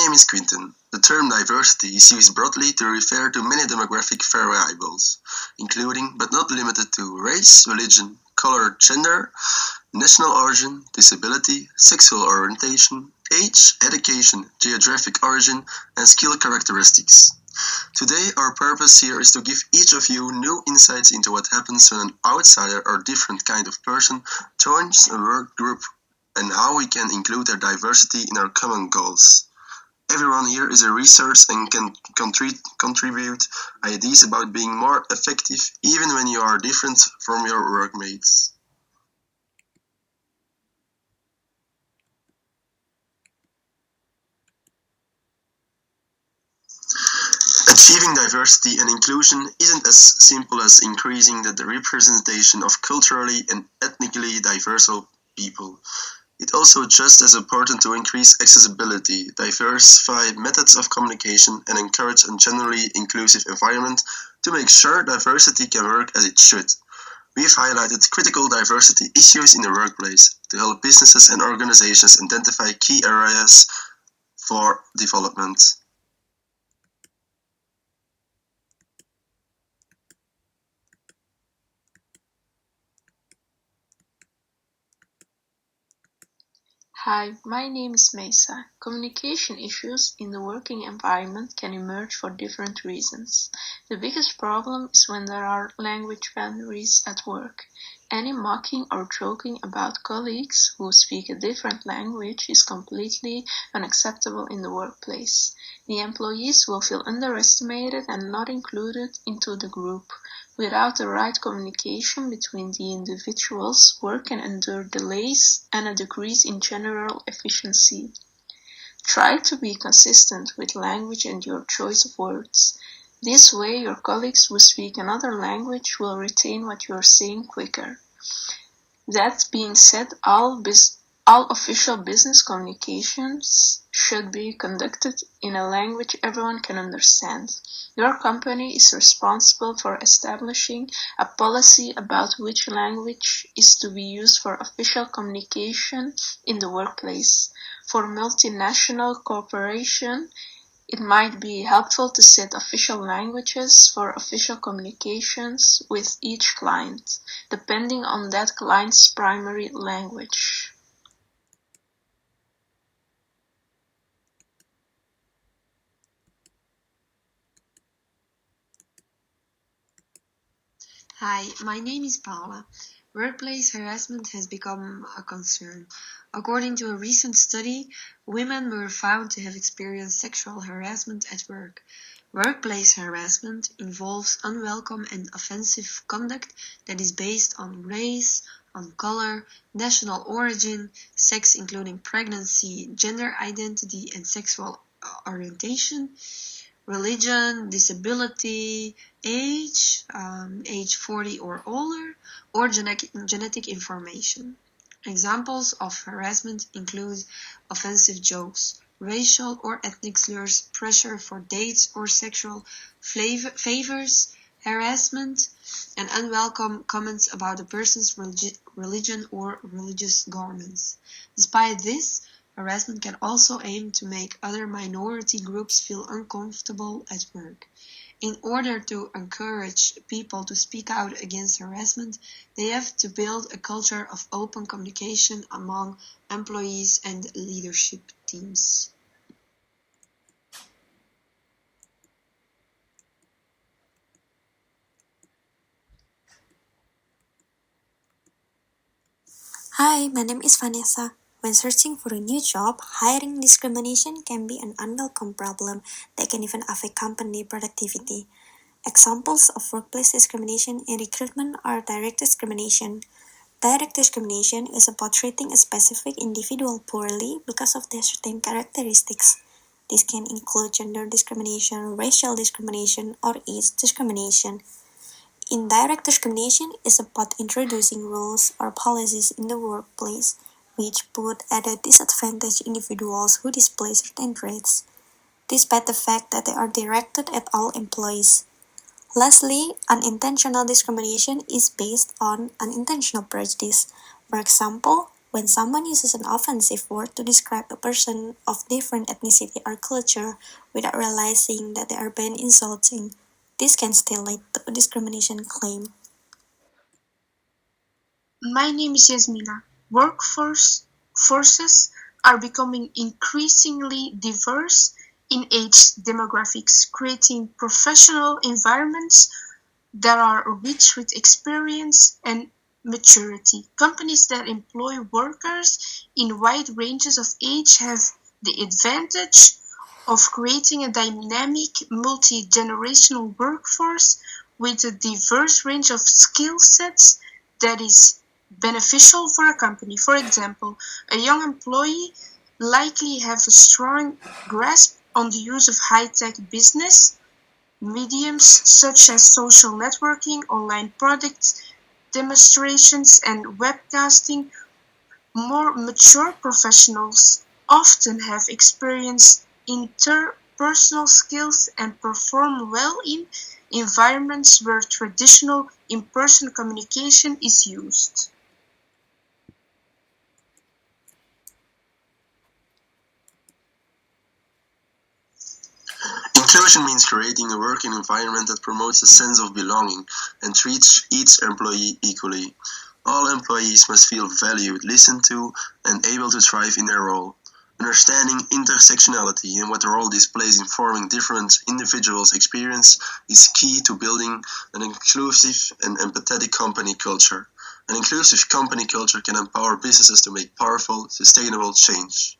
name is Quinten. The term diversity is used broadly to refer to many demographic variables, including but not limited to race, religion, color, gender, national origin, disability, sexual orientation, age, education, geographic origin, and skill characteristics. Today, our purpose here is to give each of you new insights into what happens when an outsider or different kind of person joins a work group and how we can include their diversity in our common goals. Everyone here is a resource and can contribute ideas about being more effective even when you are different from your workmates. Achieving diversity and inclusion isn't as simple as increasing the representation of culturally and ethnically diverse people. It's also just as important to increase accessibility, diversify methods of communication, and encourage a generally inclusive environment to make sure diversity can work as it should. We've highlighted critical diversity issues in the workplace to help businesses and organizations identify key areas for development. Hi, my name is Mesa. Communication issues in the working environment can emerge for different reasons. The biggest problem is when there are language barriers at work. Any mocking or joking about colleagues who speak a different language is completely unacceptable in the workplace. The employees will feel underestimated and not included into the group. Without the right communication between the individuals, work can endure delays and a decrease in general efficiency. Try to be consistent with language and your choice of words. This way, your colleagues who speak another language will retain what you are saying quicker. That being said, all official business communications should be conducted in a language everyone can understand. Your company is responsible for establishing a policy about which language is to be used for official communication in the workplace. For multinational corporations, it might be helpful to set official languages for official communications with each client, depending on that client's primary language. Hi, my name is Paula. Workplace harassment has become a concern. According to a recent study, women were found to have experienced sexual harassment at work. Workplace harassment involves unwelcome and offensive conduct that is based on race, on color, national origin, sex including pregnancy, gender identity, and sexual orientation, religion, disability, age 40 or older, or genetic information. Examples of harassment include offensive jokes, racial or ethnic slurs, pressure for dates or sexual favors, harassment, and unwelcome comments about a person's religion or religious garments. Despite this, harassment can also aim to make other minority groups feel uncomfortable at work. In order to encourage people to speak out against harassment, they have to build a culture of open communication among employees and leadership teams. Hi, my name is Vanessa. When searching for a new job, hiring discrimination can be an unwelcome problem that can even affect company productivity. Examples of workplace discrimination in recruitment are direct discrimination. Direct discrimination is about treating a specific individual poorly because of their certain characteristics. This can include gender discrimination, racial discrimination, or age discrimination. Indirect discrimination is about introducing rules or policies in the workplace which put at a disadvantage individuals who display certain traits, despite the fact that they are directed at all employees. Lastly, unintentional discrimination is based on unintentional prejudice. For example, When someone uses an offensive word to describe a person of different ethnicity or culture without realizing that they are being insulting, this can still lead to a discrimination claim. My name is Yasmina. Workforce forces are becoming increasingly diverse in age demographics, creating professional environments that are rich with experience and maturity. Companies that employ workers in wide ranges of age have the advantage of creating a dynamic, multi-generational workforce with a diverse range of skill sets that is beneficial for a company. For example, a young employee likely have a strong grasp on the use of high-tech business mediums such as social networking, online product demonstrations, and webcasting. More mature professionals often have experience interpersonal skills and perform well in environments where traditional in-person communication is used. Inclusion means creating a working environment that promotes a sense of belonging and treats each employee equally. All employees must feel valued, listened to, and able to thrive in their role. Understanding intersectionality and what role this plays in forming different individuals' experience is key to building an inclusive and empathetic company culture. An inclusive company culture can empower businesses to make powerful, sustainable change.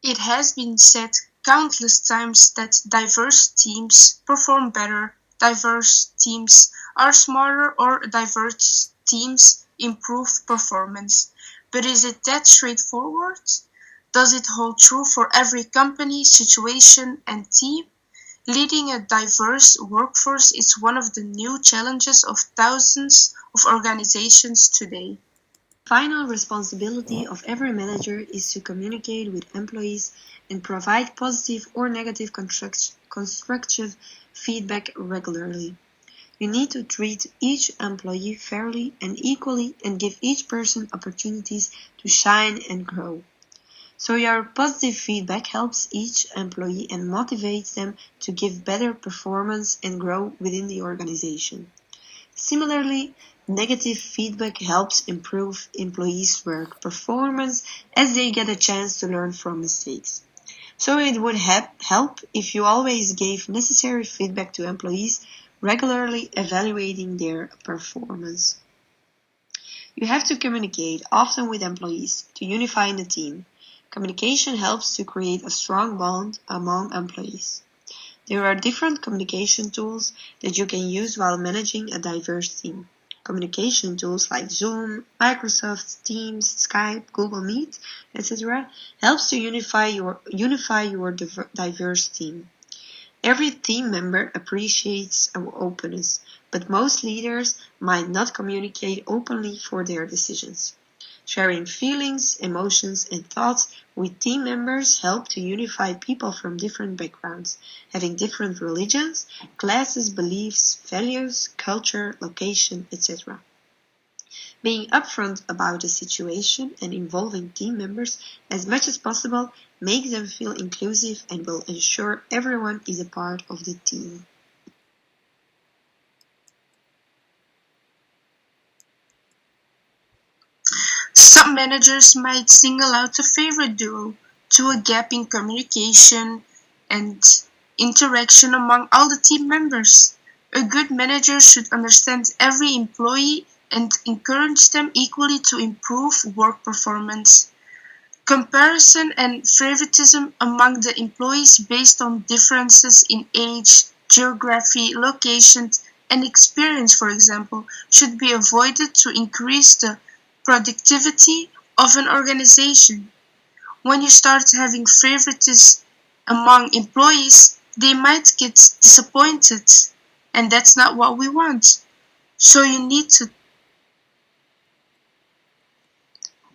It has been said countless times that diverse teams perform better, diverse teams are smarter, or diverse teams improve performance. But is it that straightforward? Does it hold true for every company, situation, and team? Leading a diverse workforce is one of the new challenges of thousands of organizations today. Final responsibility of every manager is to communicate with employees and provide positive or negative constructive feedback regularly. You need to treat each employee fairly and equally and give each person opportunities to shine and grow. So your positive feedback helps each employee and motivates them to give better performance and grow within the organization. Similarly, negative feedback helps improve employees' work performance as they get a chance to learn from mistakes. So it would help if you always gave necessary feedback to employees, regularly evaluating their performance. You have to communicate often with employees to unify the team. Communication helps to create a strong bond among employees. There are different communication tools that you can use while managing a diverse team. Communication tools like Zoom, Microsoft Teams, Skype, Google Meet, etc. helps to unify your diverse team. Every team member appreciates openness, but most leaders might not communicate openly for their decisions. Sharing feelings, emotions, and thoughts with team members help to unify people from different backgrounds, having different religions, classes, beliefs, values, culture, location, etc. Being upfront about the situation and involving team members as much as possible makes them feel inclusive and will ensure everyone is a part of the team. Some managers might single out a favorite duo to a gap in communication and interaction among all the team members. A good manager should understand every employee and encourage them equally to improve work performance. Comparison and favoritism among the employees based on differences in age, geography, location, and experience, for example, should be avoided to increase the productivity of an organization. When you start having favoritism among employees, they might get disappointed, and that's not what we want. So you need to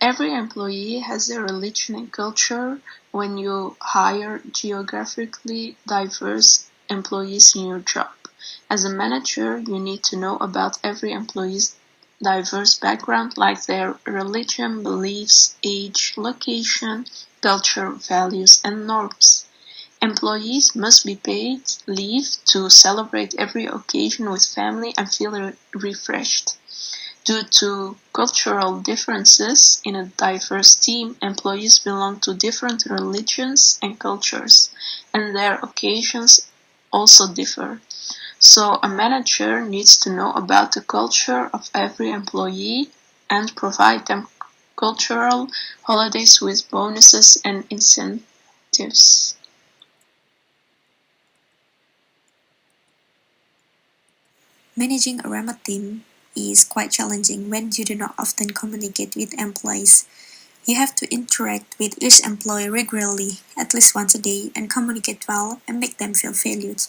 Every employee has their religion and culture. When you hire geographically diverse employees in your job, as a manager, you need to know about every employee's diverse background like their religion, beliefs, age, location, culture, values, and norms. Employees must be paid leave to celebrate every occasion with family and feel refreshed. Due to cultural differences in a diverse team, employees belong to different religions and cultures, and their occasions also differ. So a manager needs to know about the culture of every employee and provide them cultural holidays with bonuses and incentives. Managing a remote team is quite challenging when you do not often communicate with employees. You have to interact with each employee regularly, at least once a day, and communicate well and make them feel valued.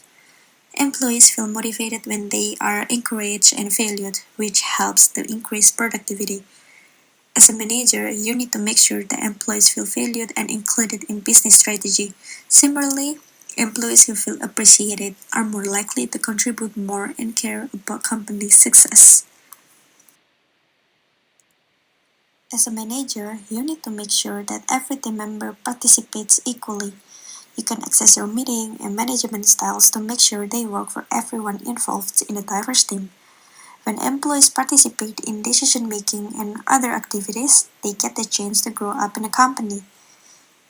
Employees feel motivated when they are encouraged and valued, which helps to increase productivity. As a manager, you need to make sure that employees feel valued and included in business strategy. Similarly, employees who feel appreciated are more likely to contribute more and care about company success. As a manager, you need to make sure that every team member participates equally. You can access your meeting and management styles to make sure they work for everyone involved in a diverse team. When employees participate in decision making and other activities, they get the chance to grow up in a company.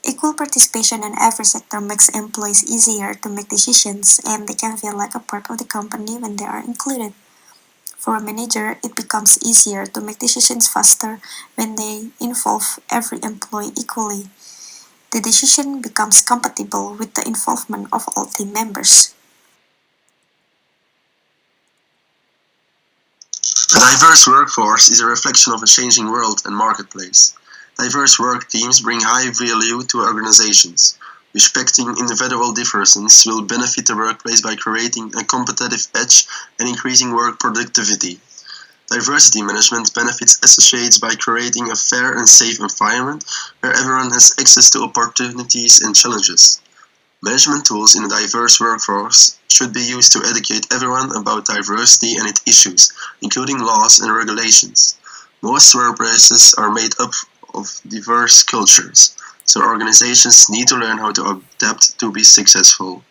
Equal participation in every sector makes employees easier to make decisions and they can feel like a part of the company when they are included. For a manager, it becomes easier to make decisions faster when they involve every employee equally. The decision becomes compatible with the involvement of all team members. A diverse workforce is a reflection of a changing world and marketplace. Diverse work teams bring high value to organizations. Respecting individual differences will benefit the workplace by creating a competitive edge and increasing work productivity. Diversity management benefits associates by creating a fair and safe environment where everyone has access to opportunities and challenges. Management tools in a diverse workforce should be used to educate everyone about diversity and its issues, including laws and regulations. Most workplaces are made up of diverse cultures, so organizations need to learn how to adapt to be successful.